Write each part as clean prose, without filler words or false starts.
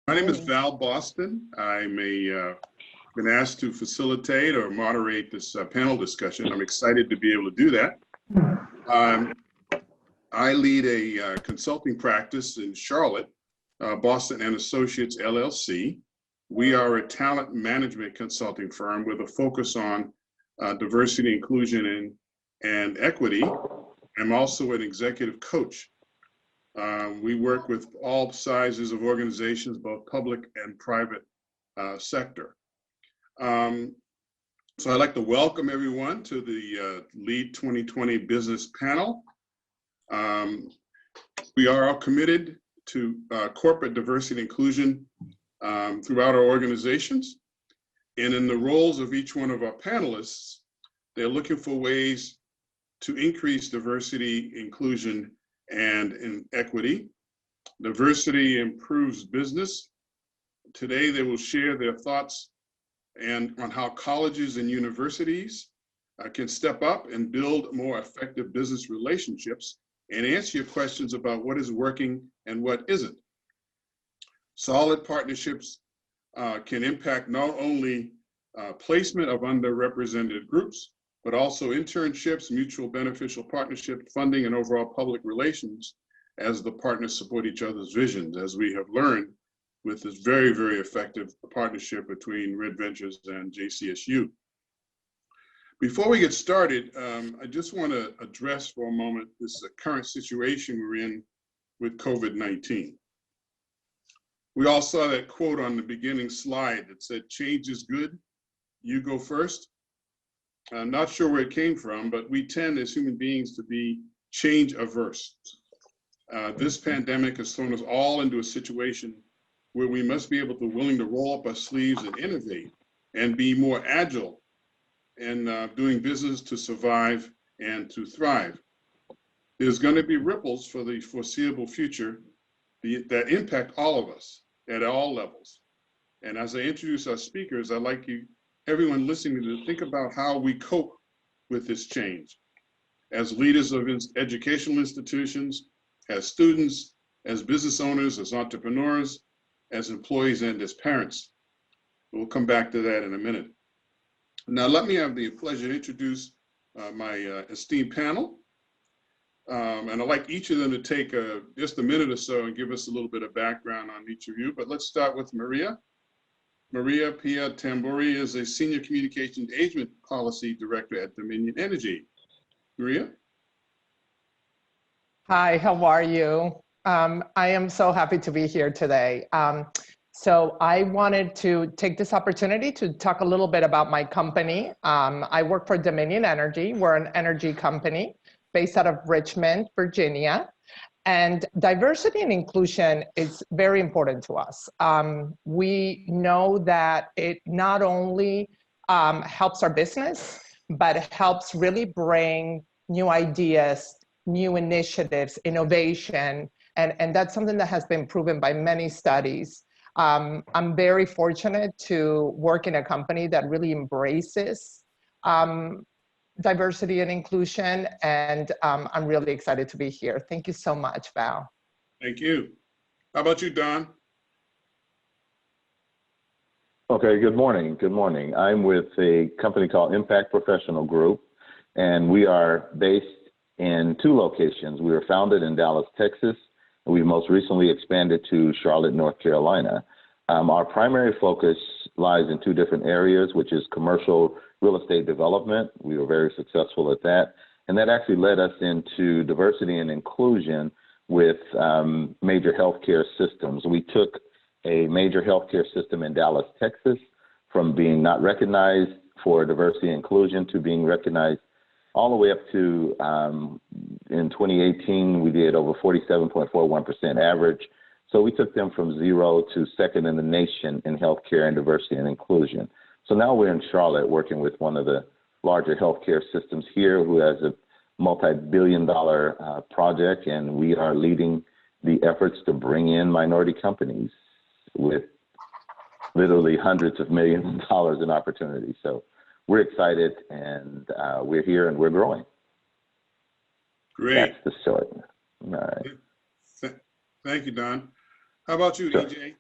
My name is Val Boston. Been asked to facilitate or moderate this panel discussion. I'm excited to be able to do that. I lead a consulting practice in Charlotte, Boston and Associates LLC. We are a talent management consulting firm with a focus on diversity, inclusion, and equity. I'm also an executive coach. We work with all sizes of organizations, both public and private sector. So I'd like to welcome everyone to the LEAD 2020 Business Panel. We are all committed to corporate diversity and inclusion throughout our organizations. And in the roles of each one of our panelists, they're looking for ways to increase diversity, inclusion, and equity. Diversity improves business. Today, they will share their thoughts on how colleges and universities can step up and build more effective business relationships and answer your questions about what is working and what isn't. Solid partnerships can impact not only placement of underrepresented groups, but also internships, mutual beneficial partnership, funding, and overall public relations as the partners support each other's visions, as we have learned with this very, very effective partnership between Red Ventures and JCSU. Before we get started, I just want to address for a moment this current situation we're in with COVID-19. We all saw that quote on the beginning slide that said, "Change is good, you go first." I'm not sure where it came from, but we tend as human beings to be change averse. This pandemic has thrown us all into a situation where we must be able to willing to roll up our sleeves and innovate and be more agile in doing business to survive and to thrive. There's going to be ripples for the foreseeable future that impact all of us at all levels. And as I introduce our speakers, I'd like everyone listening to think about how we cope with this change as leaders of educational institutions, as students, as business owners, as entrepreneurs, as employees, and as parents. We'll come back to that in a minute. Now, let me have the pleasure to introduce my esteemed panel. And I'd like each of them to take just a minute or so and give us a little bit of background on each of you. But let's start with Maria. Maria Pia Tamburri is a Senior Communication Engagement Policy Director at Dominion Energy. Maria? Hi, how are you? I am so happy to be here today. So I wanted to take this opportunity to talk a little bit about my company. I work for Dominion Energy. We're an energy company based out of Richmond, Virginia. And diversity and inclusion is very important to us. We know that it not only helps our business, but it helps really bring new ideas, new initiatives, innovation, and that's something that has been proven by many studies. I'm very fortunate to work in a company that really embraces diversity and inclusion, and I'm really excited to be here. Thank you so much, Val. Thank you. How about you, Don? Okay, good morning. Good morning. I'm with a company called Impact Professional Group, and we are based in 2 locations. We were founded in Dallas, Texas, and we most recently expanded to Charlotte, North Carolina. Our primary focus lies in 2 different areas, which is commercial real estate development. We were very successful at that. And that actually led us into diversity and inclusion with major healthcare systems. We took a major healthcare system in Dallas, Texas, from being not recognized for diversity and inclusion to being recognized all the way up to, in 2018, we did over 47.41% average. So we took them from 0 to 2nd in the nation in healthcare and diversity and inclusion. So now we're in Charlotte working with one of the larger healthcare systems here who has a multi-billion-dollar project, and we are leading the efforts to bring in minority companies with literally hundreds of millions of dollars in opportunities. So we're excited, and we're here and we're growing. Great. That's the short. All right. Thank you, Don. How about you, Sure. EJ?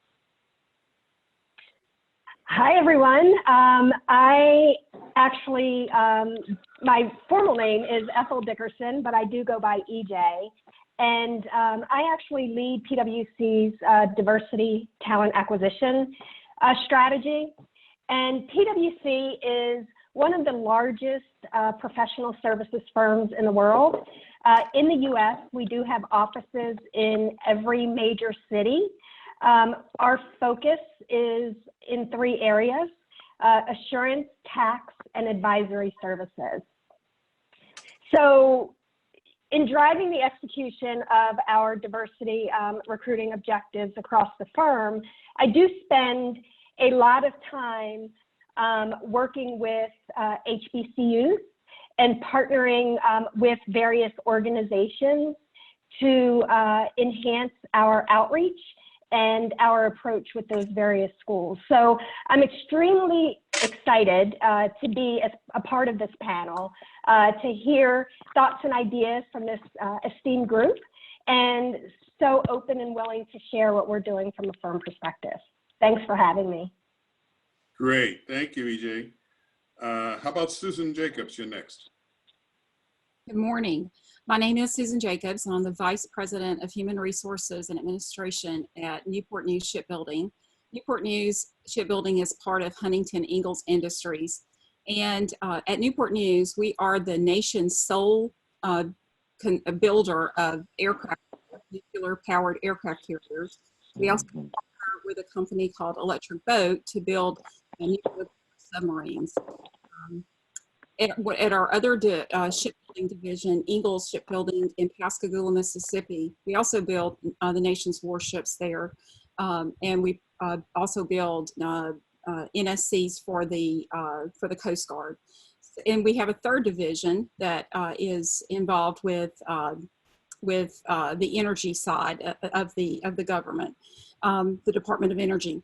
Hi, everyone. I actually, my formal name is Ethel Dickerson, but I do go by EJ. And I actually lead PwC's diversity talent acquisition strategy. And PwC is one of the largest professional services firms in the world. In the US, we do have offices in every major city. Our focus is in 3 areas: assurance, tax, and advisory services. So in driving the execution of our diversity recruiting objectives across the firm, I do spend a lot of time working with HBCUs and partnering with various organizations to enhance our outreach and our approach with those various schools. So I'm extremely excited to be a part of this panel, to hear thoughts and ideas from this esteemed group, and so open and willing to share what we're doing from a firm perspective. Thanks for having me. Great, thank you, EJ. How about Susan Jacobs? You're next. Good morning. My name is Susan Jacobs, and I'm the Vice President of Human Resources and Administration at Newport News Shipbuilding. Newport News Shipbuilding is part of Huntington Ingalls Industries. And at Newport News, we are the nation's sole builder of aircraft, nuclear-powered aircraft carriers. We also partner with a company called Electric Boat to build nuclear submarines. At our other shipbuilding division, Ingalls Shipbuilding in Pascagoula, Mississippi, we also build the nation's warships there. And we also build NSCs for the Coast Guard. And we have a third division that is involved with the energy side of the government, the Department of Energy.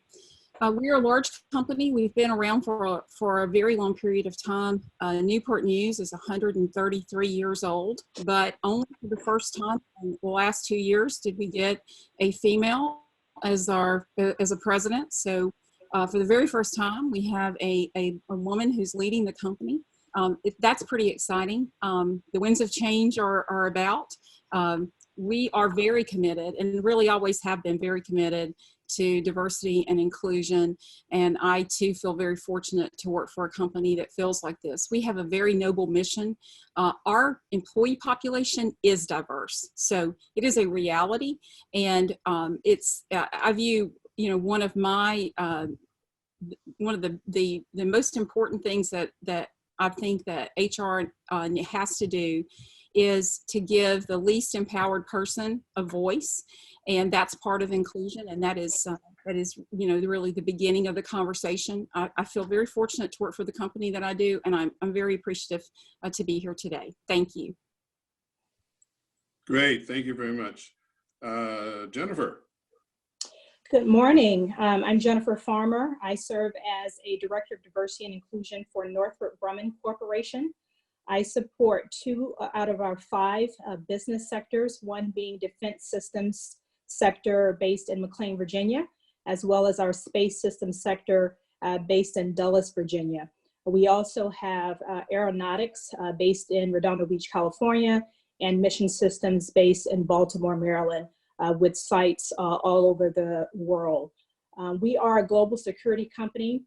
We are a large company. We've been around for a very long period of time. Newport News is 133 years old, but only for the first time in the last 2 years did we get a female as a president. So for the very first time, we have a woman who's leading the company. That's pretty exciting. The winds of change are about. We are very committed, and really always have been very committed to diversity and inclusion. And I too feel very fortunate to work for a company that feels like this. We have a very noble mission. Our employee population is diverse, so it is a reality. And I view, one of the most important things that I think that HR has to do is to give the least empowered person a voice, and that's part of inclusion, and that is really the beginning of the conversation. I feel very fortunate to work for the company that I do, and I'm very appreciative to be here today. Thank you. Great, thank you very much. Jennifer. Good morning. I'm Jennifer Farmer. I serve as a Director of Diversity and Inclusion for Northrop Grumman Corporation. I support 2 out of our 5 business sectors, one being defense systems sector based in McLean, Virginia, as well as our space systems sector based in Dulles, Virginia. We also have aeronautics based in Redondo Beach, California, and mission systems based in Baltimore, Maryland, with sites all over the world. We are a global security company.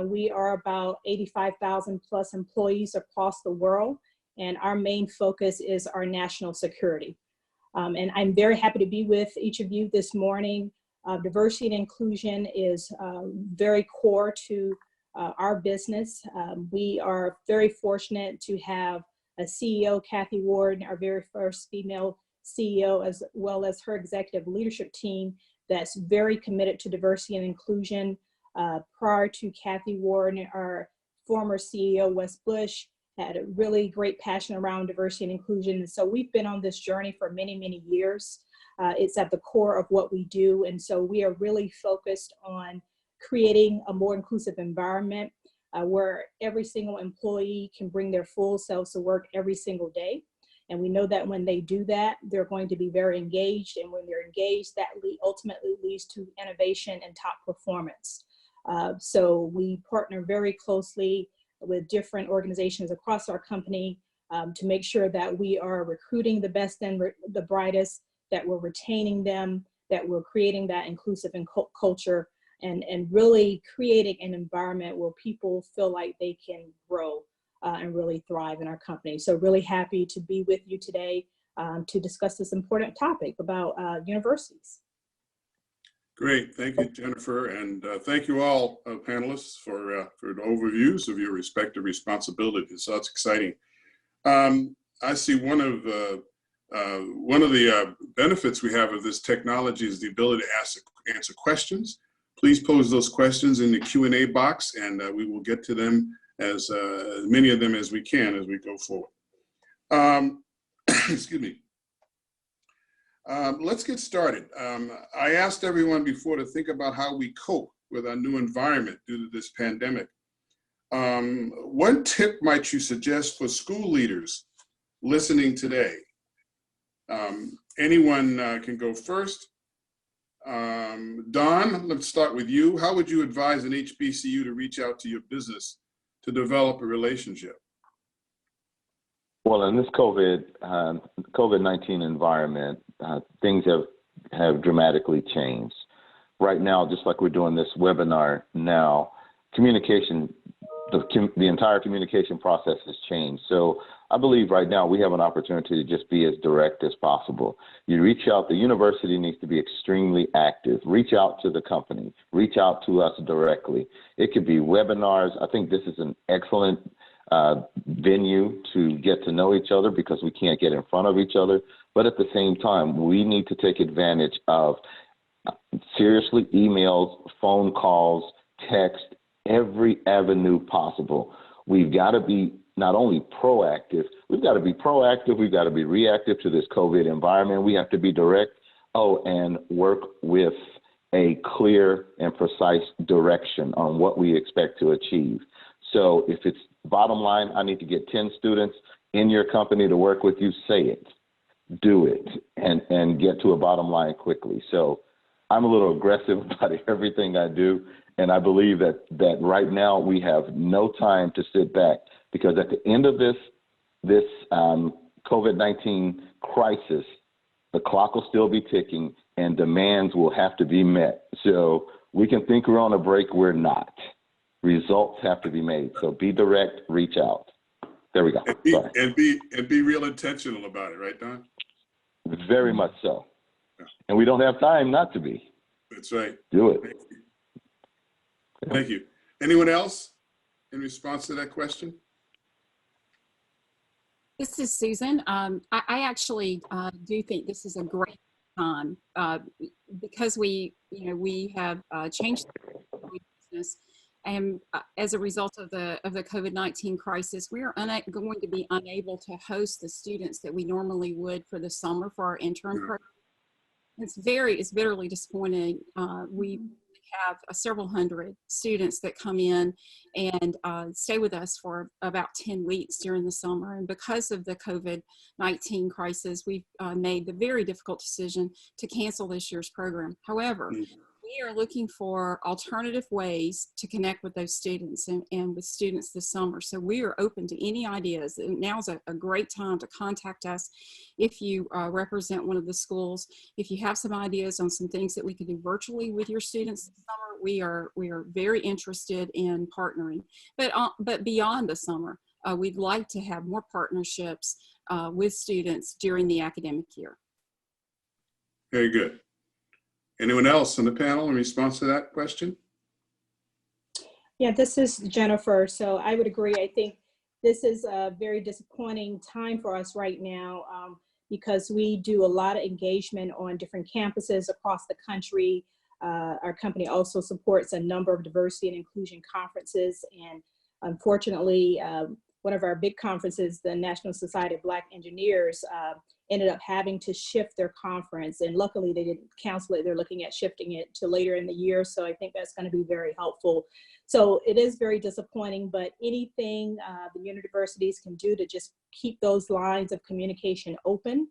We are about 85,000 plus employees across the world, and our main focus is our national security. And I'm very happy to be with each of you this morning. Diversity and inclusion is very core to our business. We are very fortunate to have a CEO, Kathy Ward, our very first female CEO, as well as her executive leadership team that's very committed to diversity and inclusion. Prior to Kathy Ward, our former CEO, Wes Bush, had a really great passion around diversity and inclusion. And so we've been on this journey for many, many years. It's at the core of what we do. And so we are really focused on creating a more inclusive environment where every single employee can bring their full selves to work every single day. And we know that when they do that, they're going to be very engaged. And when they're engaged, that ultimately leads to innovation and top performance. So we partner very closely with different organizations across our company to make sure that we are recruiting the best and the brightest, that we're retaining them, that we're creating that inclusive culture, and really creating an environment where people feel like they can grow and really thrive in our company. So really happy to be with you today to discuss this important topic about universities. Great, thank you, Jennifer, and thank you all panelists for the overviews of your respective responsibilities. So that's exciting. I see one of the benefits we have of this technology is the ability to answer questions. Please pose those questions in the Q&A box, and we will get to them as many of them as we can as we go forward. Excuse me. Let's get started. I asked everyone before to think about how we cope with our new environment due to this pandemic. What tip might you suggest for school leaders listening today? Anyone can go first. Don, let's start with you. How would you advise an HBCU to reach out to your business to develop a relationship? Well, in this COVID-19 environment, things have dramatically changed. Right now, just like we're doing this webinar now, communication, the entire communication process has changed. So I believe right now we have an opportunity to just be as direct as possible. You reach out, the university needs to be extremely active. Reach out to the company, reach out to us directly. It could be webinars. I think this is an excellent venue to get to know each other because we can't get in front of each other. But at the same time, we need to take advantage of seriously emails, phone calls, text, every avenue possible. We've got to be not only proactive, we've got to be proactive, we've got to be reactive to this COVID environment. We have to be direct, and work with a clear and precise direction on what we expect to achieve. So if it's bottom line, I need to get 10 students in your company to work with you, say it, do it, and get to a bottom line quickly. So I'm a little aggressive about everything I do. And I believe that right now we have no time to sit back, because at the end of this COVID-19 crisis, the clock will still be ticking and demands will have to be met. So we can think we're on a break, we're not. Results have to be made. So be direct, reach out. There we go. And be real intentional about it, right, Don? Very much so. Yeah. And we don't have time not to be. That's right. Do it. Thank you. Anyone else in response to that question? This is Susan. I actually do think this is a great time because we have changed the business, and as a result of the COVID-19 crisis, we are going to be unable to host the students that we normally would for the summer for our intern program. It's bitterly disappointing. We have several hundred students that come in and stay with us for about 10 weeks during the summer. And because of the COVID-19 crisis, we've made the very difficult decision to cancel this year's program. However, we are looking for alternative ways to connect with those students and with students this summer. So we are open to any ideas. And now's a great time to contact us if you represent one of the schools. If you have some ideas on some things that we can do virtually with your students this summer, we are very interested in partnering. But beyond the summer, we'd like to have more partnerships with students during the academic year. Very good. Anyone else on the panel in response to that question? Yeah, this is Jennifer. So I would agree. I think this is a very disappointing time for us right now because we do a lot of engagement on different campuses across the country. Our company also supports a number of diversity and inclusion conferences. And unfortunately, one of our big conferences, the National Society of Black Engineers, ended up having to shift their conference. And luckily they didn't cancel it. They're looking at shifting it to later in the year. So I think that's going to be very helpful. So it is very disappointing, but anything the universities can do to just keep those lines of communication open.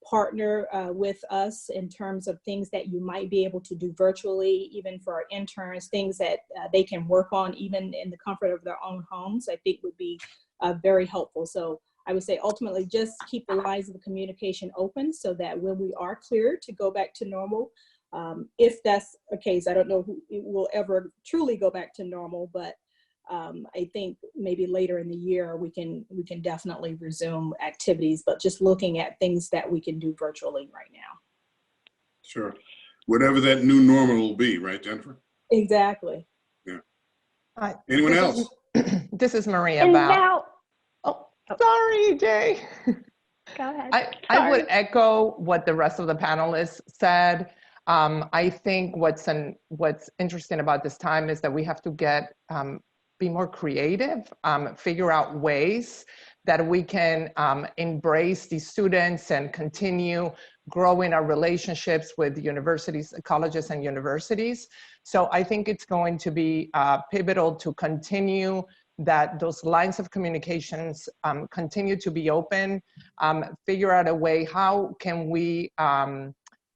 partner with us in terms of things that you might be able to do virtually, even for our interns, things that they can work on even in the comfort of their own homes, I think would be very helpful. So I would say ultimately just keep the lines of communication open so that when we are cleared to go back to normal, if that's the case, I don't know who will ever truly go back to normal, but I think maybe later in the year we can definitely resume activities, but just looking at things that we can do virtually right now. Sure. Whatever that new normal will be, right, Jennifer? Exactly. Yeah. Hi. Anyone else? This is Maria And Val. now, Oh, sorry, Jay. go ahead. I would echo what the rest of the panelists said. I think what's interesting about this time is that we have to be more creative, figure out ways that we can embrace these students and continue growing our relationships with universities, colleges and universities. So I think it's going to be pivotal to continue those lines of communications continue to be open, figure out a way, how can we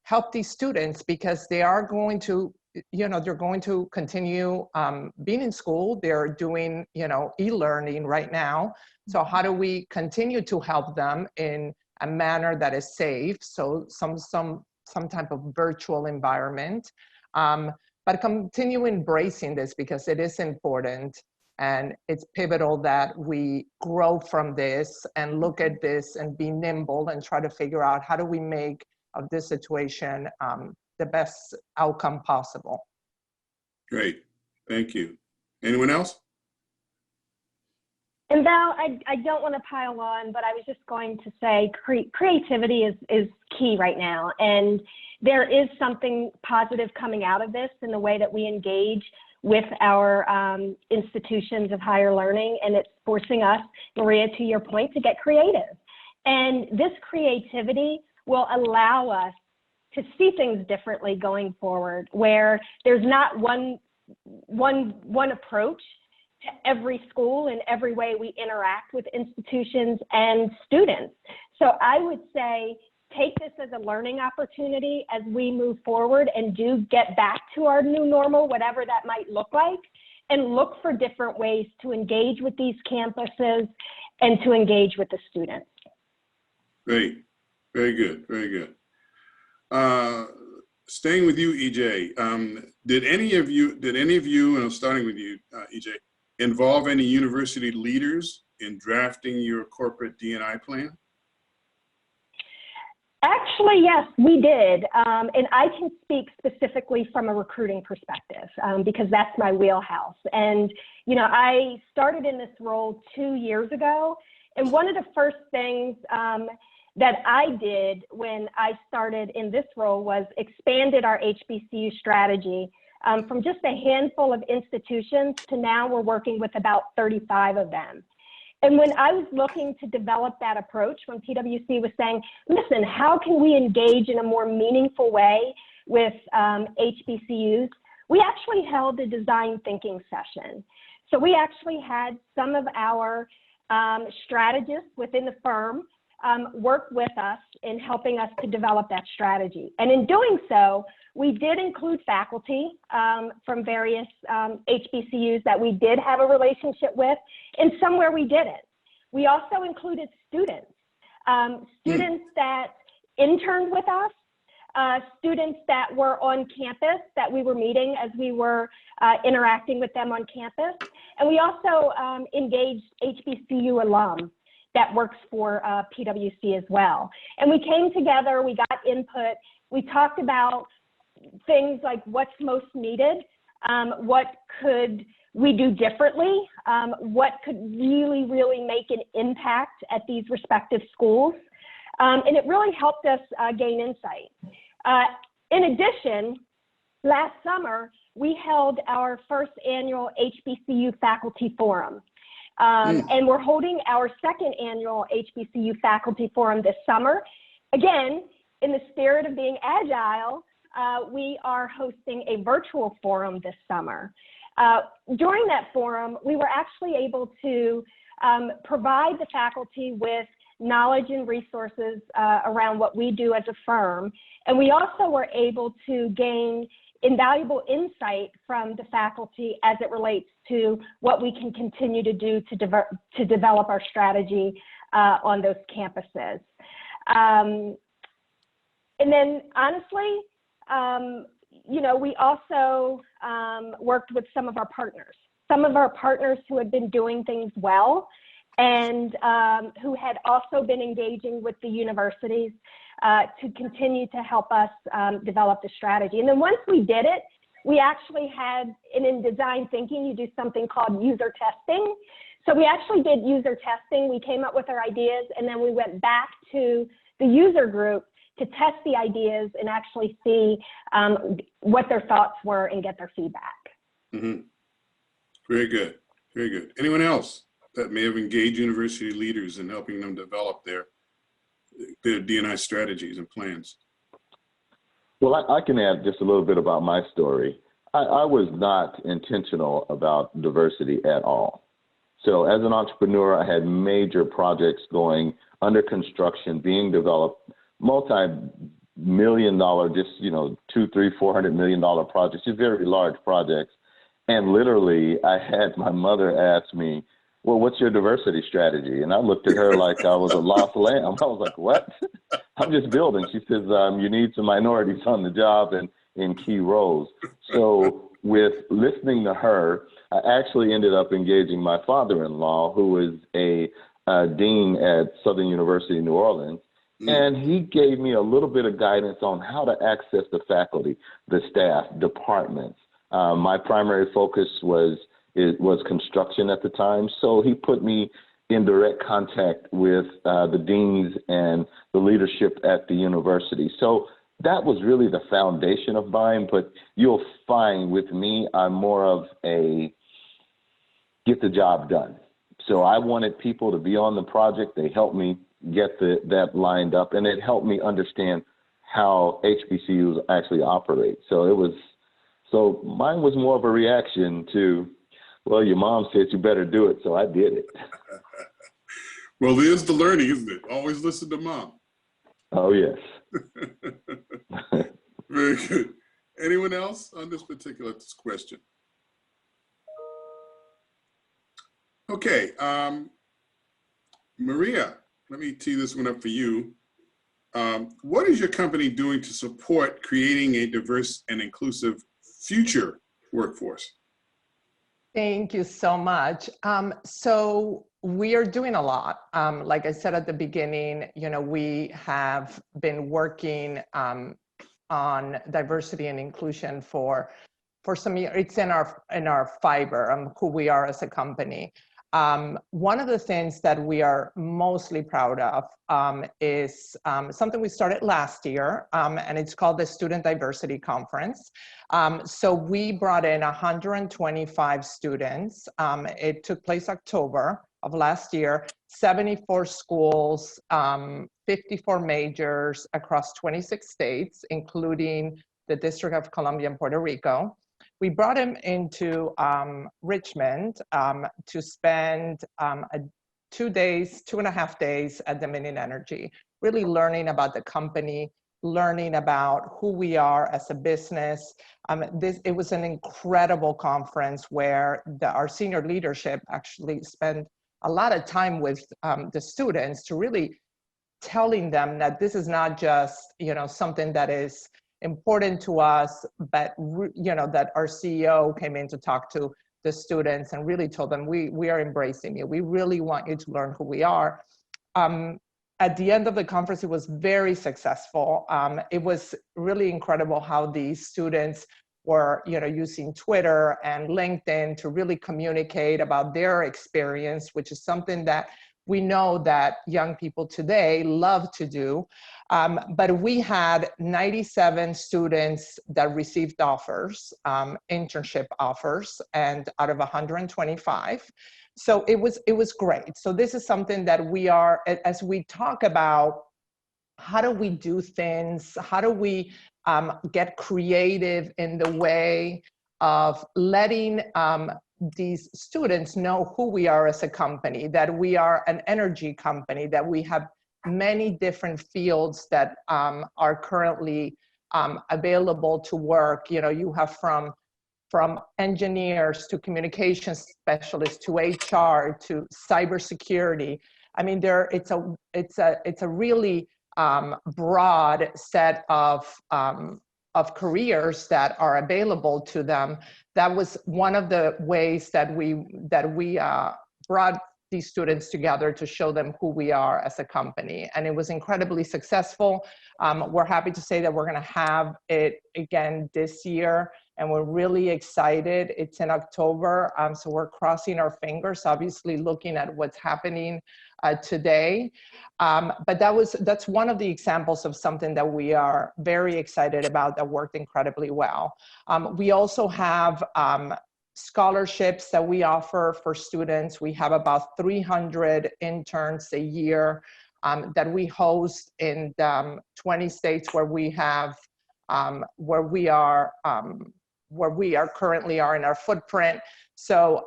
help these students, because they are going to, they're going to continue being in school. They're doing, e-learning right now. So how do we continue to help them in a manner that is safe? So some type of virtual environment, but continue embracing this because it is important. And it's pivotal that we grow from this and look at this and be nimble and try to figure out how do we make of this situation the best outcome possible. Great, thank you. Anyone else? And Val, I don't want to pile on, but I was just going to say creativity is key right now. And there is something positive coming out of this in the way that we engage with our institutions of higher learning, and it's forcing us, Maria, to your point, to get creative. And this creativity will allow us to see things differently going forward, where there's not one approach to every school and every way we interact with institutions and students. So I would say, take this as a learning opportunity as we move forward and do get back to our new normal, whatever that might look like, and look for different ways to engage with these campuses and to engage with the students. Great, very good, very good. Staying with you, EJ, did any of you, and I'm starting with you, EJ, involve any university leaders in drafting your corporate D&I plan? Actually, yes, we did. And I can speak specifically from a recruiting perspective because that's my wheelhouse. And, I started in this role 2 years ago. And one of the first things that I did when I started in this role was expanded our HBCU strategy from just a handful of institutions to now we're working with about 35 of them. And when I was looking to develop that approach, when PwC was saying, listen, how can we engage in a more meaningful way with HBCUs, we actually held a design thinking session. So we actually had some of our strategists within the firm work with us in helping us to develop that strategy. And in doing so, we did include faculty from various HBCUs that we did have a relationship with, and somewhere we didn't. We also included students, students that interned with us, students that were on campus that we were meeting as we were interacting with them on campus. And we also engaged HBCU alum that works for PwC as well. And we came together, we got input, we talked about things like what's most needed, what could we do differently, what could really, really make an impact at these respective schools. And it really helped us gain insight. In addition, last summer, we held our first annual HBCU Faculty Forum. And we're holding our second annual HBCU Faculty Forum this summer. Again, in the spirit of being agile, we are hosting a virtual forum this summer. During that forum, we were actually able to provide the faculty with knowledge and resources around what we do as a firm. And we also were able to gain invaluable insight from the faculty as it relates to what we can continue to do to develop our strategy on those campuses. And then honestly, you know, we also worked with some of our partners who had been doing things well and who had also been engaging with the universities to continue to help us develop the strategy. And then once we did it, we actually had, and in design thinking, you do something called user testing. So we actually did user testing. We came up with our ideas, and then we went back to the user group to test the ideas and actually see what their thoughts were and get their feedback. Mm-hmm. Very good, very good. Anyone else that may have engaged university leaders in helping them develop their D&I strategies and plans? Well, I can add just a little bit about my story. I was not intentional about diversity at all. So as an entrepreneur, I had major projects going under construction, being developed, multi-million-dollar, just, you know, $200, $300, $400 million projects, just very large projects. And literally, I had my mother ask me, well, what's your diversity strategy? And I looked at her like I was a lost lamb. I was like, what? I'm just building. She says, you need some minorities on the job and in key roles. So with listening to her, I actually ended up engaging my father-in-law, who is a dean at Southern University in New Orleans. And he gave me a little bit of guidance on how to access the faculty, the staff, departments. My primary focus was construction at the time. So he put me in direct contact with the deans and the leadership at the university. So that was really the foundation of mine. But you'll find with me, I'm more of a get the job done. So I wanted people to be on the project. They helped me get that lined up, and it helped me understand how HBCUs actually operate. So mine was more of a reaction to, well, your mom said you better do it, so I did it. Well, there's the learning, isn't it? Always listen to mom. Oh, yes. Very good. Anyone else on this particular question? Okay, Maria, let me tee this one up for you. What is your company doing to support creating a diverse and inclusive future workforce? Thank you so much. So we are doing a lot. Like I said at the beginning, you know, we have been working on diversity and inclusion for some years. It's in our fiber, who we are as a company. One of the things that we are mostly proud of is something we started last year, and it's called the Student Diversity Conference. So we brought in 125 students. It took place October of last year, 74 schools, 54 majors across 26 states, including the District of Columbia and Puerto Rico. We brought him into Richmond to spend 2.5 days at Dominion Energy, really learning about the company, learning about who we are as a business. It was an incredible conference where our senior leadership actually spent a lot of time with the students to really telling them that this is not just, you know, something that is important to us, but you know, that our CEO came in to talk to the students and really told them, we are embracing you. We really want you to learn who we are. At the end of the conference, it was very successful. It was really incredible how these students were, you know, using Twitter and LinkedIn to really communicate about their experience, which is something that we know that young people today love to do. But we had 97 students that received offers, internship offers, and out of 125. So it was great. So this is something that we are, as we talk about how do we do things, how do we get creative in the way of letting these students know who we are as a company, that we are an energy company, that we have many different fields that are currently available to work. You know, you have from engineers to communications specialists to HR to cybersecurity. I mean, it's a really broad set of careers that are available to them. That was one of the ways that we brought these students together to show them who we are as a company. And it was incredibly successful. We're happy to say that we're gonna have it again this year, and we're really excited. It's in October, so we're crossing our fingers, obviously looking at what's happening today. But that's one of the examples of something that we are very excited about that worked incredibly well. We also have scholarships that we offer for students. We have about 300 interns a year that we host in 20 states where we have, where we are currently in our footprint. So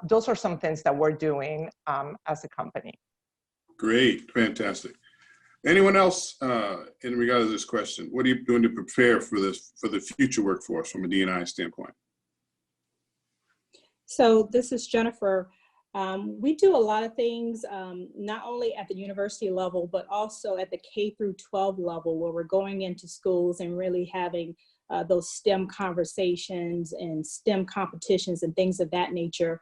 those are some things that we're doing as a company. Great, fantastic. Anyone else in regard to this question? What are you doing to prepare for this, for the future workforce from a D&I standpoint? So this is Jennifer. We do a lot of things, not only at the university level, but also at the K through 12 level, where we're going into schools and really having those STEM conversations and STEM competitions and things of that nature.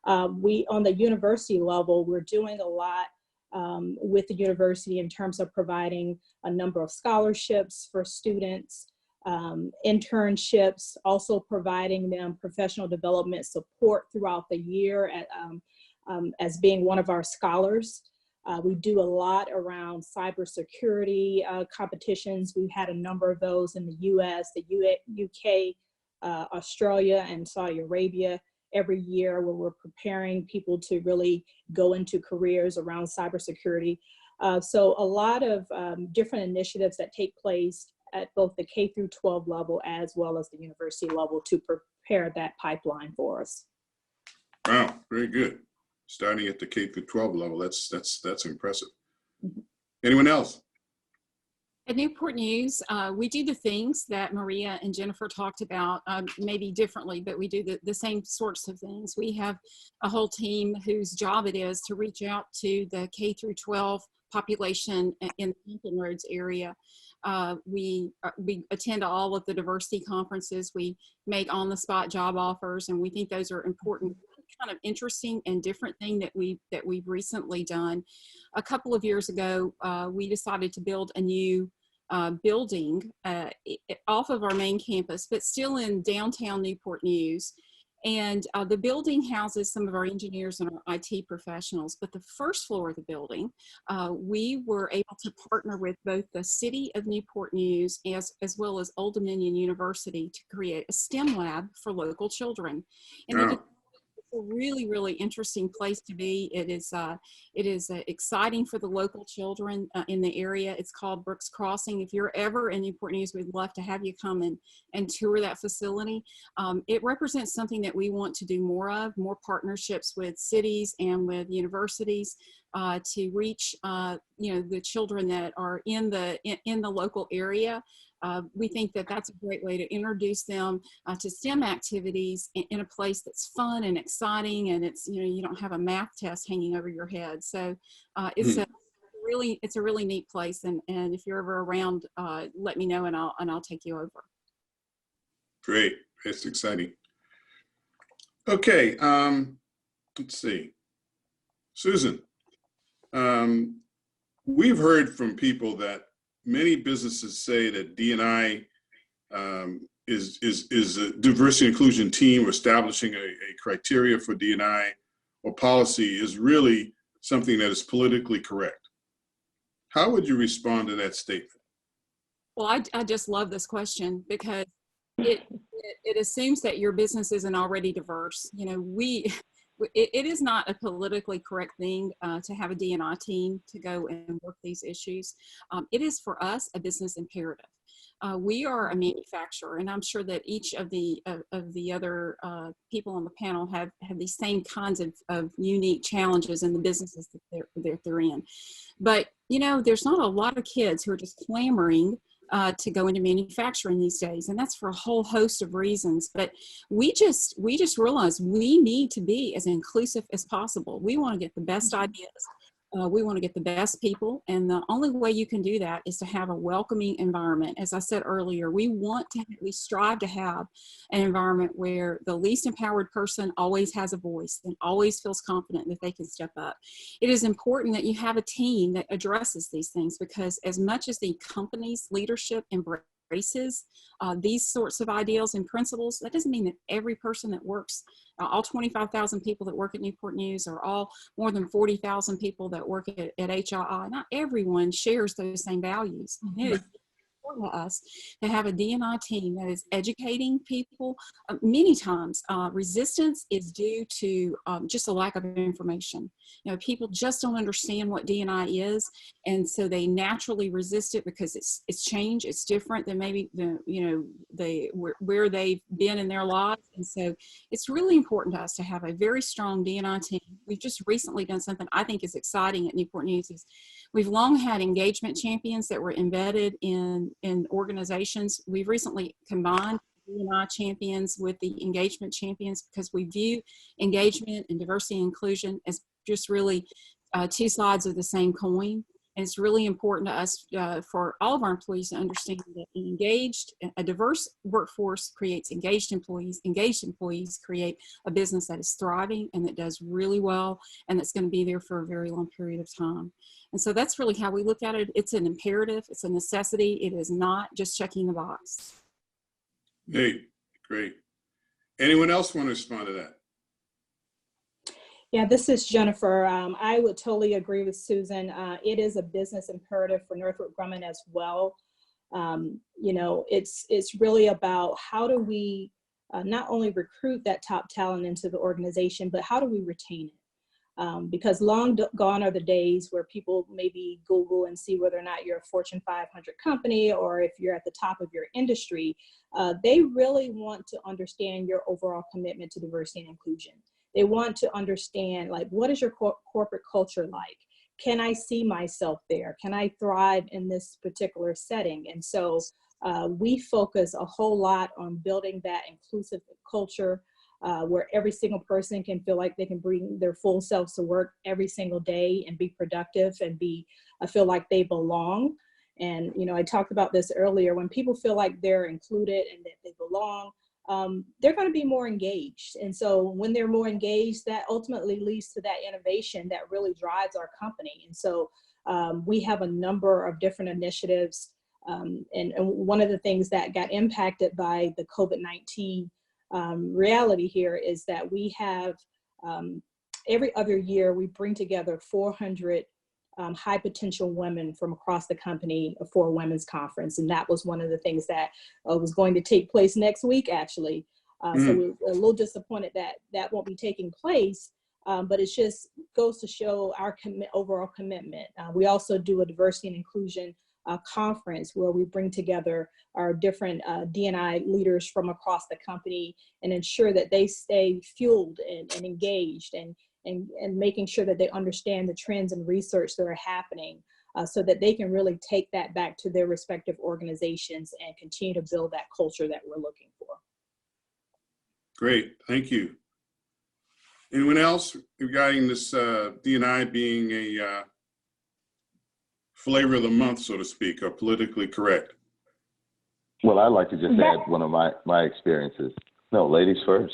On the university level, we're doing a lot with the university in terms of providing a number of scholarships for students, internships, also providing them professional development support throughout the year as being one of our scholars. We do a lot around cybersecurity competitions. We've had a number of those in the US, the UK, Australia, and Saudi Arabia every year, where we're preparing people to really go into careers around cybersecurity. So a lot of different initiatives that take place at both the K through 12 level as well as the university level to prepare that pipeline for us. Wow, very good. Starting at the K through 12 level, that's impressive. Mm-hmm. Anyone else? At Newport News, we do the things that Maria and Jennifer talked about, maybe differently, but we do the same sorts of things. We have a whole team whose job it is to reach out to the K through 12 population in the Hampton Roads area. We attend all of the diversity conferences. We make on-the-spot job offers, and we think those are important. Kind of interesting and different thing that we've recently done. A couple of years ago, we decided to build a new building off of our main campus, but still in downtown Newport News. And the building houses some of our engineers and our IT professionals. But the first floor of the building, we were able to partner with both the city of Newport News as well as Old Dominion University to create a STEM lab for local children. And a really, really interesting place to be. It is exciting for the local children in the area. It's called Brooks Crossing. If you're ever in Newport News, we'd love to have you come and tour that facility. It represents something that we want to do more of, more partnerships with cities and with universities to reach the children that are in the local area. We think that that's a great way to introduce them to STEM activities in a place that's fun and exciting, and it's, you don't have a math test hanging over your head. So it's a really neat place, and if you're ever around, let me know and I'll take you over. Great, it's exciting. Okay, let's see, Susan. We've heard from people that many businesses say that D&I is a diversity inclusion team, or establishing a criteria for D&I or policy is really something that is politically correct. How would you respond to that statement? Well, I just love this question because it assumes that your business isn't already diverse. It is not a politically correct thing to have a D&I team to go and work these issues. It is for us a business imperative. We are a manufacturer, and I'm sure that each of the other people on the panel have these same kinds of unique challenges in the businesses that they're in. But you know, there's not a lot of kids who are just clamoring to go into manufacturing these days, and that's for a whole host of reasons. But we just realize we need to be as inclusive as possible. We want to get the best ideas. We want to get the best people, and the only way you can do that is to have a welcoming environment. As I said earlier, we strive to have an environment where the least empowered person always has a voice and always feels confident that they can step up. It is important that you have a team that addresses these things, because as much as the company's leadership embraces these sorts of ideals and principles, that doesn't mean that every person that works, all 25,000 people that work at Newport News, or all more than 40,000 people that work at HII, not everyone shares those same values. It is important to us to have a D&I team that is educating people. Many times, resistance is due to just a lack of information. You know, people just don't understand what D&I is, and so they naturally resist it because it's change, it's different than maybe where they've been in their lives. And so it's really important to us to have a very strong D&I team. We've just recently done something I think is exciting at Newport News. We've long had engagement champions that were embedded in organizations. We've recently combined D&I champions with the engagement champions, because we view engagement and diversity and inclusion as just really two sides of the same coin. And it's really important to us for all of our employees to understand that a diverse workforce creates engaged employees. Engaged employees create a business that is thriving and that does really well, and that's going to be there for a very long period of time. And so that's really how we look at it. It's an imperative, it's a necessity. It is not just checking the box. Great. Anyone else want to respond to that? Yeah, this is Jennifer. I would totally agree with Susan. It is a business imperative for Northrop Grumman as well. You know, it's really about how do we not only recruit that top talent into the organization, but how do we retain it? Because long gone are the days where people maybe Google and see whether or not you're a Fortune 500 company or if you're at the top of your industry. They really want to understand your overall commitment to diversity and inclusion. They want to understand, like, what is your corporate culture like? Can I see myself there? Can I thrive in this particular setting? And so we focus a whole lot on building that inclusive culture where every single person can feel like they can bring their full selves to work every single day and be productive and feel like they belong. And, you know, I talked about this earlier. When people feel like they're included and that they belong, they're going to be more engaged. And so when they're more engaged, that ultimately leads to that innovation that really drives our company. And so we have a number of different initiatives. And one of the things that got impacted by the COVID-19 reality here is that we have every other year, we bring together 400 high potential women from across the company for a women's conference. And that was one of the things that was going to take place next week, actually. So we're a little disappointed that that won't be taking place, but it just goes to show our overall commitment. We also do a diversity and inclusion conference where we bring together our different D&I leaders from across the company and ensure that they stay fueled and engaged and making sure that they understand the trends and research that are happening so that they can really take that back to their respective organizations and continue to build that culture that we're looking for. Great, thank you. Anyone else regarding this D&I being a flavor of the month, so to speak, or politically correct? Well, I'd like to just add one of my experiences. No, ladies first.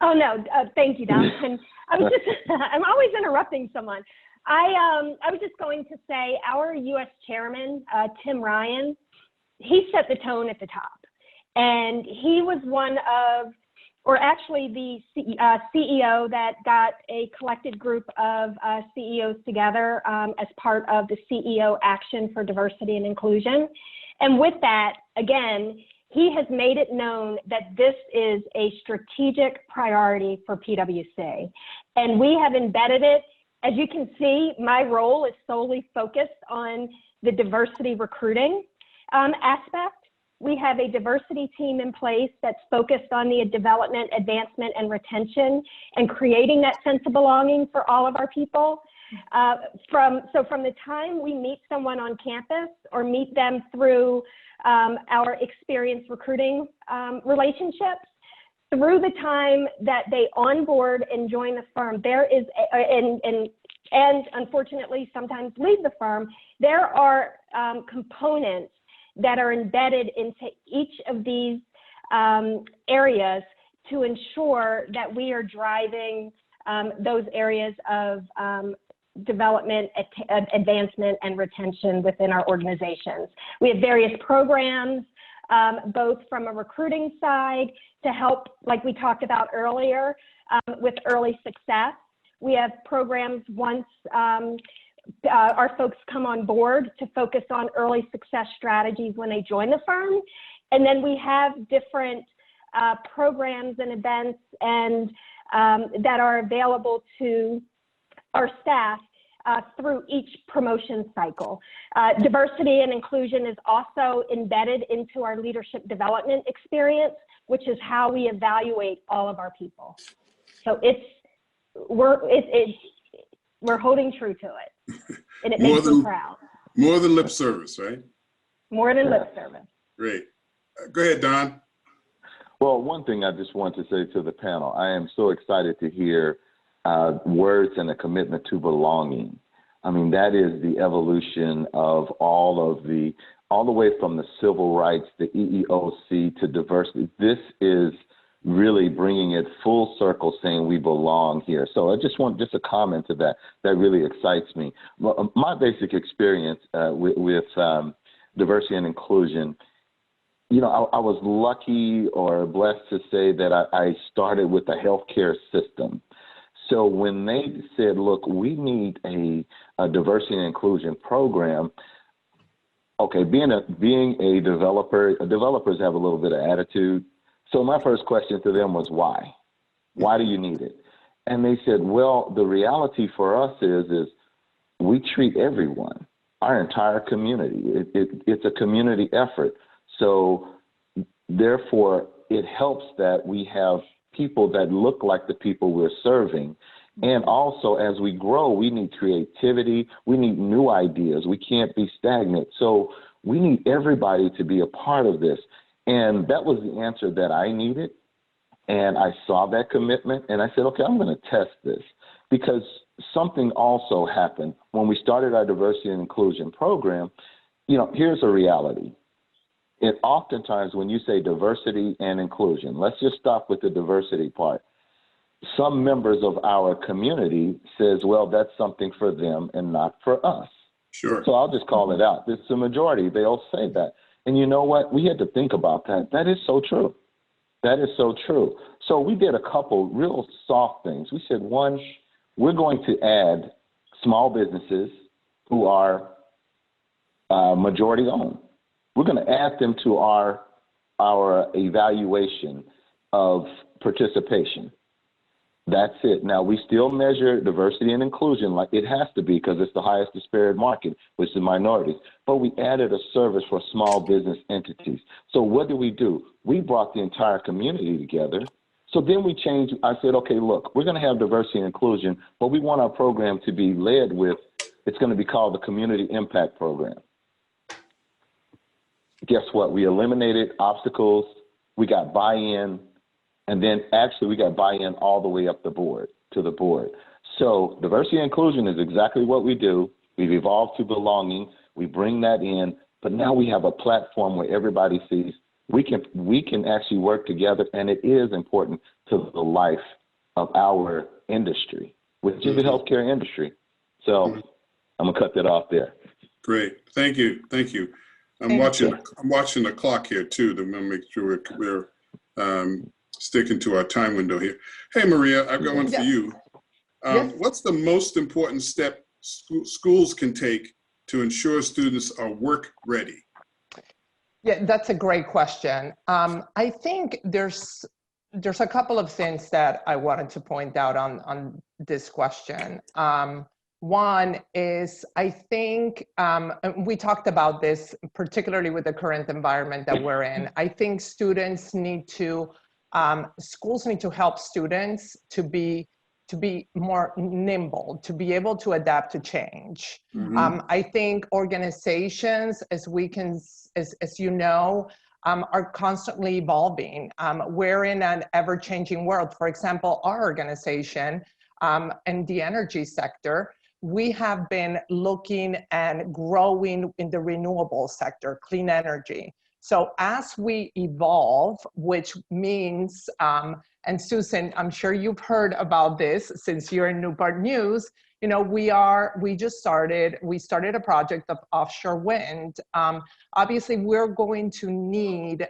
Oh, no, thank you, Donaldson. I'm always interrupting someone. I was just going to say our U.S. chairman, Tim Ryan, he set the tone at the top. And he was one of, or actually the CEO that got a collected group of CEOs together as part of the CEO Action for Diversity and Inclusion. And with that, again, he has made it known that this is a strategic priority for PwC. And we have embedded it. As you can see, my role is solely focused on the diversity recruiting. aspect, we have a diversity team in place that's focused on the development, advancement, and retention, and creating that sense of belonging for all of our people. From the time we meet someone on campus or meet them through our experience recruiting relationships, through the time that they onboard and join the firm, there is, and unfortunately sometimes leave the firm, there are components that are embedded into each of these areas to ensure that we are driving those areas of development, advancement, and retention within our organizations. We have various programs, both from a recruiting side to help, like we talked about earlier, with early success. We have programs once our folks come on board to focus on early success strategies when they join the firm. And then we have different programs and events and that are available to our staff through each promotion cycle. Diversity and inclusion is also embedded into our leadership development experience, which is how we evaluate all of our people. So we're holding true to it, and it makes me proud. More than lip service, right? More than lip service. Great. Go ahead, Don. Well, one thing I just want to say to the panel, I am so excited to hear words and a commitment to belonging. I mean, that is the evolution of all the way from the civil rights, the EEOC, to diversity. This is really bringing it full circle, saying we belong here. So I just want a comment to that. That really excites me. My basic experience with diversity and inclusion, you know, I was lucky or blessed to say that I started with the healthcare system. So when they said, look, we need a diversity and inclusion program, okay, being a developer, developers have a little bit of attitude. So my first question to them was, why? Why do you need it? And they said, well, the reality for us is we treat everyone, our entire community. It's a community effort. So therefore, it helps that we have people that look like the people we're serving. And also, as we grow, we need creativity. We need new ideas. We can't be stagnant. So we need everybody to be a part of this. And that was the answer that I needed. And I saw that commitment. And I said, okay, I'm going to test this. Because something also happened when we started our diversity and inclusion program. You know, here's a reality. And oftentimes when you say diversity and inclusion, let's just stop with the diversity part. Some members of our community says, well, that's something for them and not for us. Sure. So I'll just call it out. It's the majority. They'll say that. And you know what? We had to think about that. That is so true. That is so true. So we did a couple real soft things. We said, one, we're going to add small businesses who are majority owned. We're going to add them to our evaluation of participation. That's it. Now, we still measure diversity and inclusion like it has to be because it's the highest disparate market, which is minorities. But we added a service for small business entities. So what do? We brought the entire community together. So then we changed. I said, okay, look, we're going to have diversity and inclusion, but we want our program to be led with, it's going to be called the Community Impact Program. Guess what? We eliminated obstacles. We got buy-in. And then actually we got buy-in all the way up the board, to the board. So diversity and inclusion is exactly what we do. We've evolved to belonging. We bring that in, but now we have a platform where everybody sees we can actually work together, and it is important to the life of our industry, which is the healthcare industry. So I'm gonna cut that off there. Great, thank you, thank you. I'm watching the clock here too to make sure we're sticking to our time window here. Hey, Maria, I've got one for you. What's the most important step schools can take to ensure students are work ready? Yeah, that's a great question. I think there's a couple of things that I wanted to point out on this question. One is, I think, we talked about this, particularly with the current environment that we're in. I think students need to, schools need to help students to be more nimble, to be able to adapt to change. I think organizations, as you know, are constantly evolving. We're in an ever-changing world. For example, our organization in the energy sector, we have been looking and growing in the renewable sector, clean energy. So as we evolve, which means, and Susan, I'm sure you've heard about this since you're in Newport News, you know, we started a project of offshore wind. Obviously, we're going to need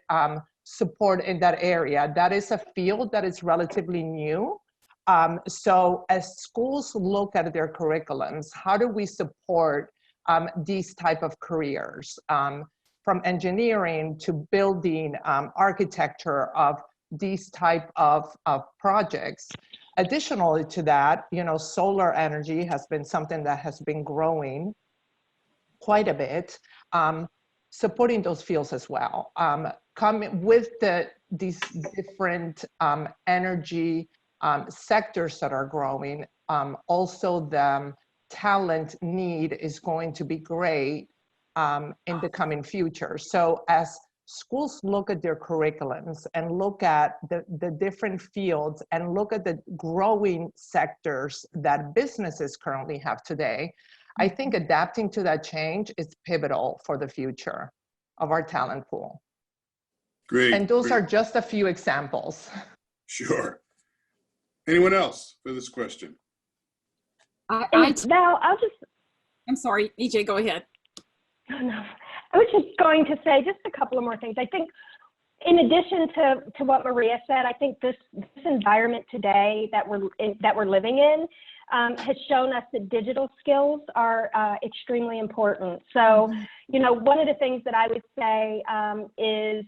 support in that area. That is a field that is relatively new. So as schools look at their curriculums, how do we support these type of careers? From engineering to building, architecture of these type of projects. Additionally to that, you know, solar energy has been something that has been growing quite a bit, supporting those fields as well. Coming with these different energy sectors that are growing, also the talent need is going to be great in the coming future. So as schools look at their curriculums and look at the different fields and look at the growing sectors that businesses currently have today, I think adapting to that change is pivotal for the future of our talent pool. Great. And those are just a few examples. Sure. Anyone else for this question? Val, I'm sorry, EJ, go ahead. No, I was just going to say just a couple of more things. I think in addition to what Maria said, I think this environment today that we're living in has shown us that digital skills are extremely important. So, you know, one of the things that I would say is,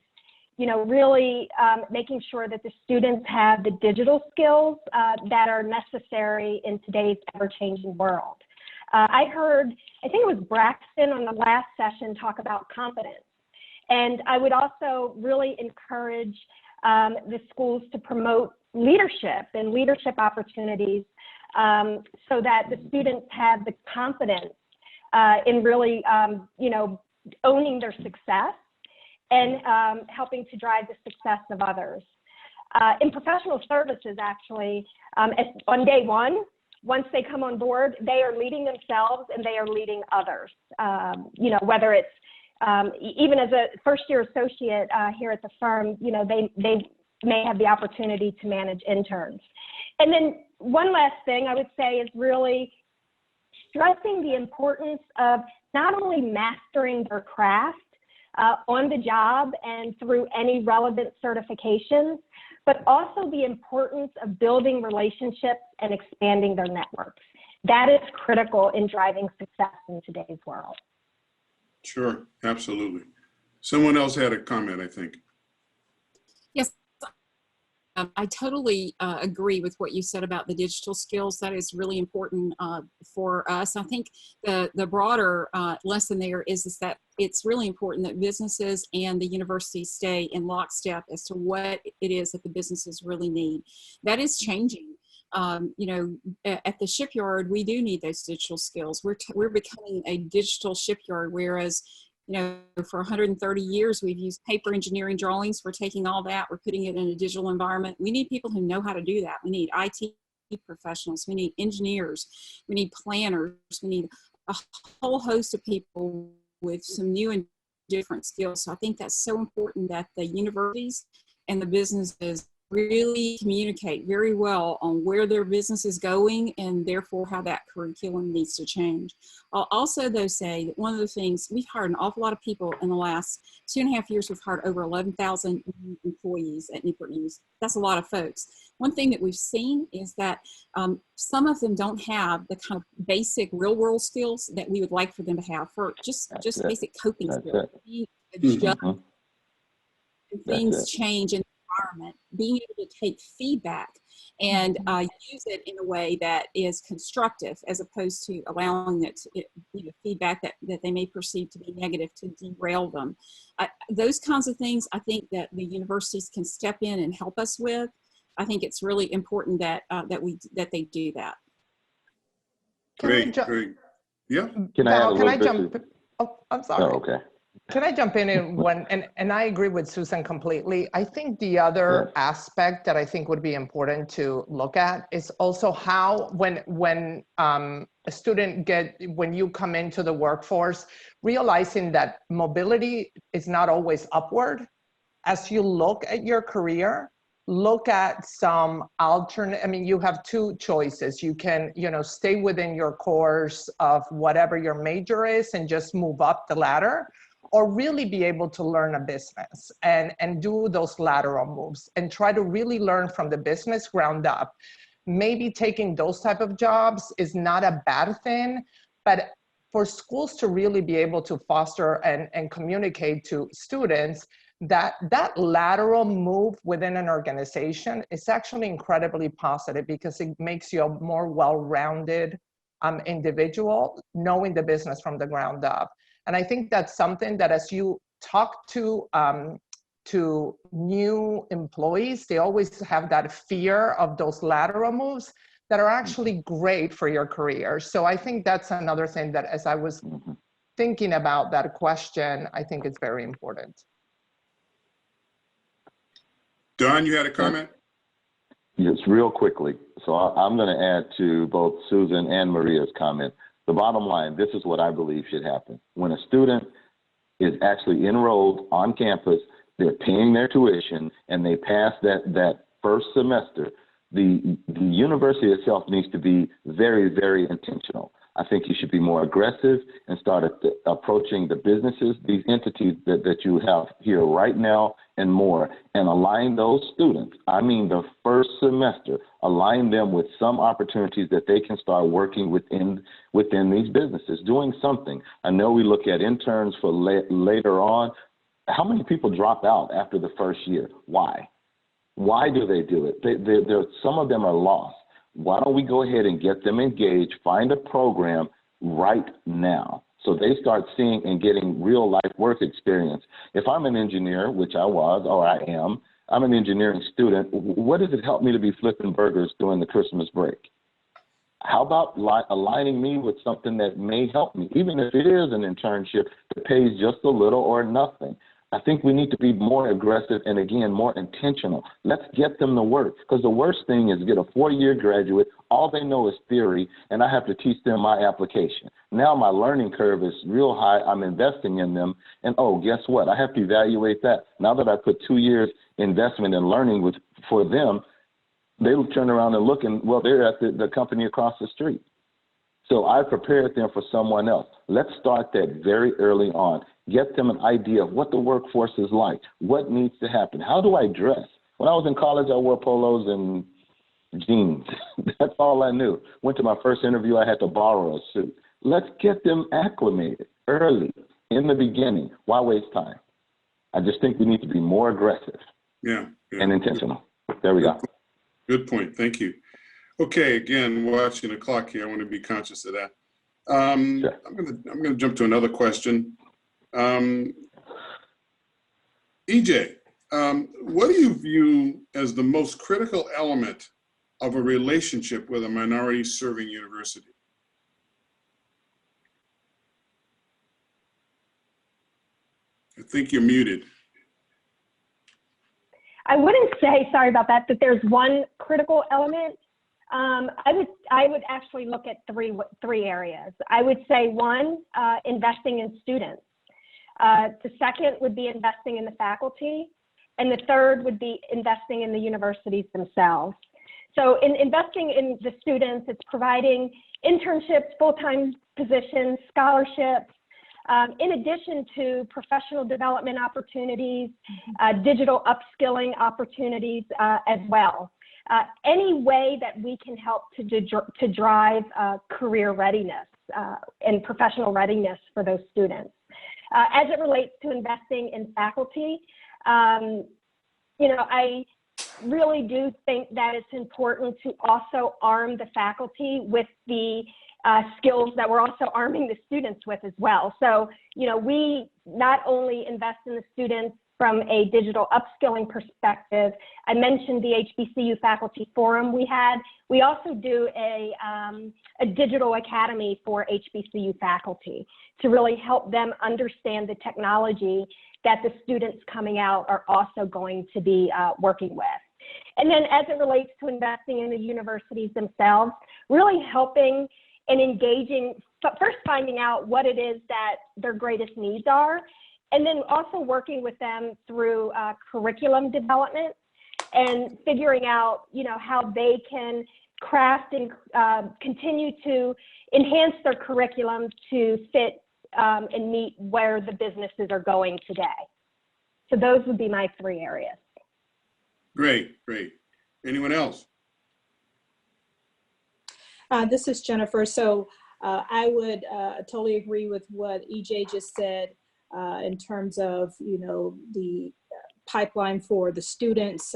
you know, really making sure that the students have the digital skills that are necessary in today's ever-changing world. I heard, I think it was Braxton on the last session, talk about confidence. And I would also really encourage the schools to promote leadership and leadership opportunities so that the students have the confidence in really, you know, owning their success and helping to drive the success of others. In professional services, actually, on day one, once they come on board, they are leading themselves and they are leading others. You know, whether it's even as a first-year associate here at the firm, you know, they may have the opportunity to manage interns. And then one last thing I would say is really stressing the importance of not only mastering their craft on the job and through any relevant certifications, but also the importance of building relationships and expanding their networks. That is critical in driving success in today's world. Sure, absolutely. Someone else had a comment, I think. Yes, I totally agree with what you said about the digital skills. That is really important for us. I think the broader lesson there is that it's really important that businesses and the universities stay in lockstep as to what it is that the businesses really need. That is changing. You know, at the shipyard, we do need those digital skills. We're becoming a digital shipyard, whereas, you know, for 130 years, we've used paper engineering drawings. We're taking all that, we're putting it in a digital environment. We need people who know how to do that. We need IT professionals, we need engineers, we need planners, we need a whole host of people with some new and different skills. So I think that's so important that the universities and the businesses really communicate very well on where their business is going and therefore how that curriculum needs to change. I'll also though say that one of the things, we've hired an awful lot of people in the last 2.5 years. We've hired over 11,000 employees at Newport News. That's a lot of folks. One thing that we've seen is that some of them don't have the kind of basic real world skills that we would like for them to have for just basic coping skills. Things change and environment, being able to take feedback and use it in a way that is constructive, as opposed to allowing feedback that they may perceive to be negative to derail them. Those kinds of things, I think that the universities can step in and help us with. I think it's really important that they do that. Great. Yeah. Can I add a Val, can I little bit jump? Oh, I'm sorry. Oh, okay. Can I jump in and I agree with Susan completely. I think the other aspect that I think would be important to look at is also how when a student when you come into the workforce, realizing that mobility is not always upward. As you look at your career, look at some alternate, I mean, you have two choices. You can, stay within your course of whatever your major is and just move up the ladder, or really be able to learn a business and do those lateral moves and try to really learn from the business ground up. Maybe taking those type of jobs is not a bad thing, but for schools to really be able to foster and communicate to students that lateral move within an organization is actually incredibly positive, because it makes you a more well-rounded individual, knowing the business from the ground up. And I think that's something that as you talk to new employees, they always have that fear of those lateral moves that are actually great for your career. So I think that's another thing that, as I was thinking about that question, I think it's very important. Don, you had a comment? Yes, real quickly. So I'm going to add to both Susan and Maria's comment. The bottom line, this is what I believe should happen. When a student is actually enrolled on campus, they're paying their tuition, and they pass that first semester, the university itself needs to be very, very intentional. I think you should be more aggressive and start approaching the businesses, these entities that you have here right now and more, and align those students. I mean, the first semester, align them with some opportunities that they can start working within these businesses, doing something. I know we look at interns for later on. How many people drop out after the first year? Why? Why do they do it? Some of them are lost. Why don't we go ahead and get them engaged, find a program right now so they start seeing and getting real life work experience. If I'm an engineer, which I was, or I am, I'm an engineering student, what does it help me to be flipping burgers during the Christmas break? How about aligning me with something that may help me, even if it is an internship that pays just a little or nothing? I think we need to be more aggressive and, again, more intentional. Let's get them to work, because the worst thing is get a 4-year graduate, all they know is theory, and I have to teach them my application. Now my learning curve is real high. I'm investing in them, and, oh, guess what? I have to evaluate that. Now that I put 2 years investment in learning for them, they will turn around and look, and, well, they're at the company across the street. So I prepared them for someone else. Let's start that very early on. Get them an idea of what the workforce is like, what needs to happen. How do I dress? When I was in college, I wore polos and jeans. That's all I knew. Went to my first interview, I had to borrow a suit. Let's get them acclimated early in the beginning. Why waste time? I just think we need to be more aggressive and intentional. There we go. Good point. Thank you. Okay, again, watching the clock here, I want to be conscious of that. Sure. I'm going to jump to another question. EJ, what do you view as the most critical element of a relationship with a minority serving university? I think you're muted. I wouldn't say, sorry about that there's one critical element. I would actually look at three areas. I would say one, investing in students. The second would be investing in the faculty. And the third would be investing in the universities themselves. So in investing in the students, it's providing internships, full-time positions, scholarships, in addition to professional development opportunities, digital upskilling opportunities as well. Any way that we can help to drive career readiness and professional readiness for those students. As it relates to investing in faculty, I really do think that it's important to also arm the faculty with the skills that we're also arming the students with as well. So, we not only invest in the students from a digital upskilling perspective. I mentioned the HBCU faculty forum we had. We also do a digital academy for HBCU faculty to really help them understand the technology that the students coming out are also going to be working with. And then as it relates to investing in the universities themselves, really helping and engaging, first finding out what it is that their greatest needs are, and then also working with them through curriculum development and figuring out, how they can craft and continue to enhance their curriculum to fit and meet where the businesses are going today. So those would be my 3 areas. Great. Anyone else? This is Jennifer. So I would totally agree with what EJ just said in terms of, the pipeline for the students,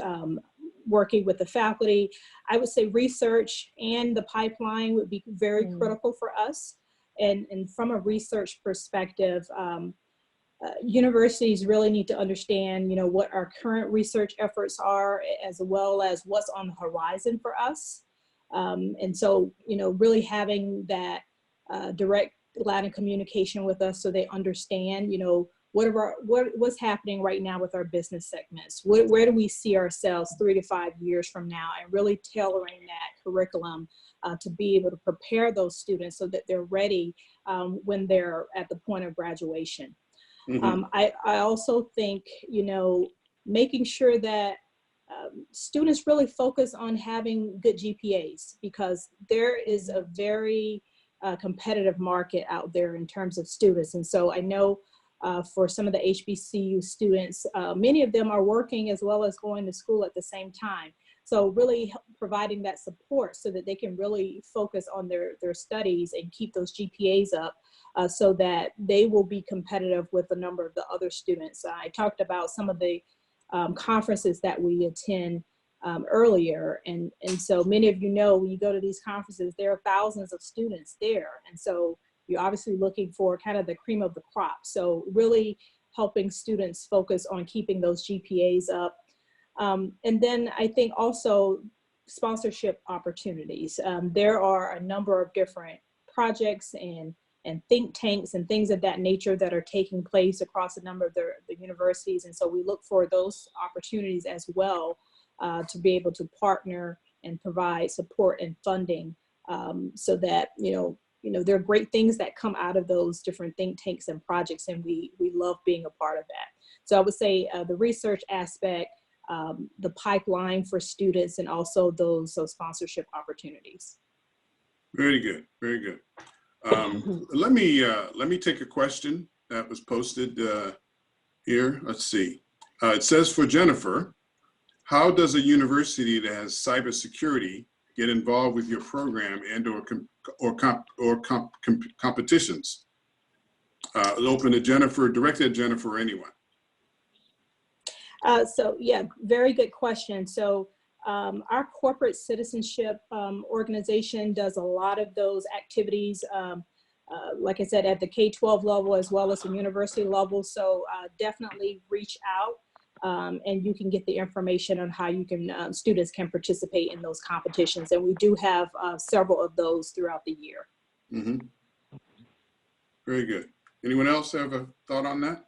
working with the faculty. I would say research and the pipeline would be very critical for us. And from a research perspective, universities really need to understand, what our current research efforts are, as well as what's on the horizon for us. And so, really having that direct line of communication with us so they understand, what's happening right now with our business segments. Where do we see ourselves 3 to 5 years from now, and really tailoring that curriculum to be able to prepare those students so that they're ready when they're at the point of graduation. I also think, making sure that students really focus on having good GPAs, because there is a very competitive market out there in terms of students. And so I know for some of the HBCU students, many of them are working as well as going to school at the same time. So really providing that support so that they can really focus on their studies and keep those GPAs up so that they will be competitive with a number of the other students. I talked about some of the conferences that we attend earlier. And so many of when you go to these conferences, there are thousands of students there. And so you're obviously looking for kind of the cream of the crop. So really helping students focus on keeping those GPAs up. And then I think also sponsorship opportunities. There are a number of different projects and think tanks and things of that nature that are taking place across a number of the universities. And so we look for those opportunities as well to be able to partner and provide support and funding so that, there are great things that come out of those different think tanks and projects, and we love being a part of that. So I would say the research aspect, the pipeline for students, and also those sponsorship opportunities. Very good. Let me take a question that was posted here. Let's see. It says, for Jennifer, how does a university that has cybersecurity get involved with your program and or competitions? Open to Jennifer, directed at Jennifer, or anyone. So yeah, very good question. So our corporate citizenship organization does a lot of those activities, like I said, at the K-12 level as well as the university level. So definitely reach out and you can get the information on how you can, students can participate in those competitions. And we do have several of those throughout the year. Very good. Anyone else have a thought on that?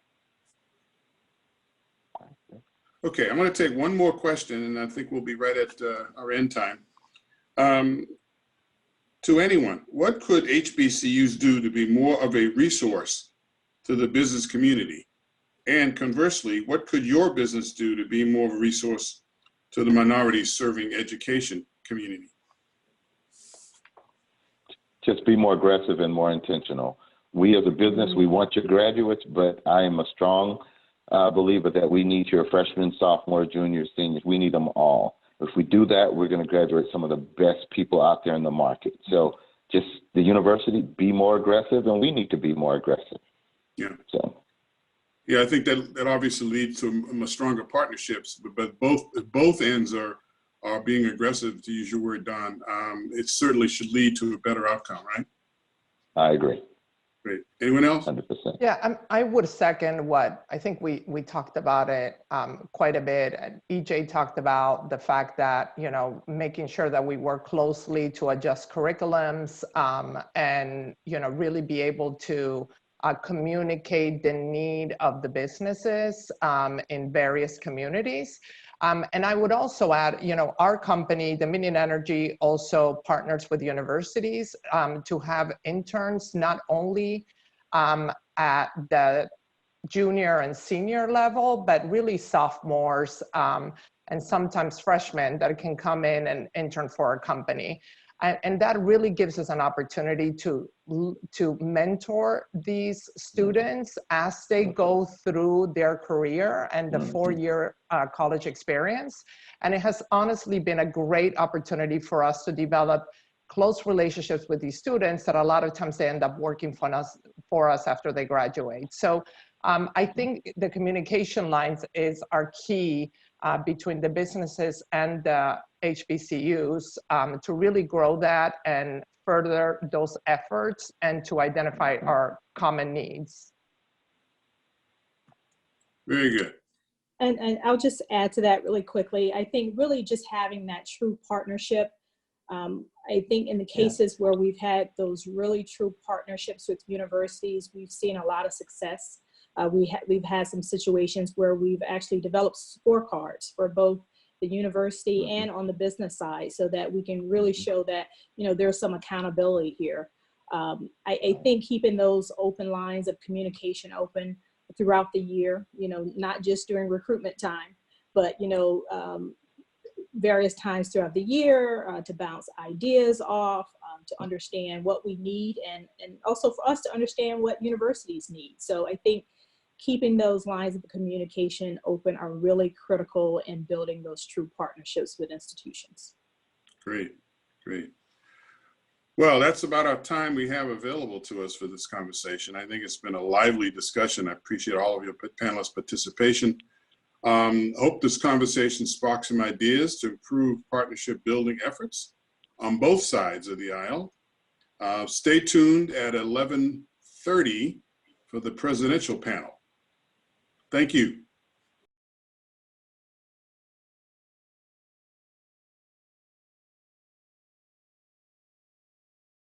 Okay, I'm going to take one more question, and I think we'll be right at our end time. To anyone, what could HBCUs do to be more of a resource to the business community? And conversely, what could your business do to be more of a resource to the minorities serving education community? Just be more aggressive and more intentional. We as a business, we want your graduates, but I am a strong believer that we need your freshmen, sophomores, juniors, seniors. We need them all. If we do that, we're going to graduate some of the best people out there in the market. So just the university, be more aggressive, and we need to be more aggressive. Yeah. So. Yeah, I think that obviously leads to stronger partnerships, but both ends are being aggressive, to use your word, Don. It certainly should lead to a better outcome, right? I agree. Great. Anyone else? 100%. Yeah, I would second what I think we talked about it quite a bit. And EJ talked about the fact that, you know, making sure that we work closely to adjust curriculums and, you know, really be able to communicate the need of the businesses in various communities. And I would also add, you know, our company, Dominion Energy, also partners with universities to have interns not only at the junior and senior level, but really sophomores and sometimes freshmen that can come in and intern for our company. And that really gives us an opportunity to mentor these students as they go through their career and the 4-year college experience. And it has honestly been a great opportunity for us to develop close relationships with these students that a lot of times they end up working for us after they graduate. So I think the communication lines are key between the businesses and the HBCUs to really grow that and further those efforts and to identify our common needs. Very good. And I'll just add to that really quickly. I think really just having that true partnership. I think in the cases where we've had those really true partnerships with universities, we've seen a lot of success. We've had some situations where we've actually developed scorecards for both the university and on the business side, so that we can really show that, you know, there's some accountability here. I think keeping those open lines of communication open throughout the year, you know, not just during recruitment time, but, you know, various times throughout the year to bounce ideas off, to understand what we need, and also for us to understand what universities need. So I think keeping those lines of communication open are really critical in building those true partnerships with institutions. Great, great. Well, that's about our time we have available to us for this conversation. I think it's been a lively discussion. I appreciate all of your panelists' participation. Hope this conversation sparks some ideas to improve partnership building efforts on both sides of the aisle. Stay tuned at 11:30 for the presidential panel. Thank you.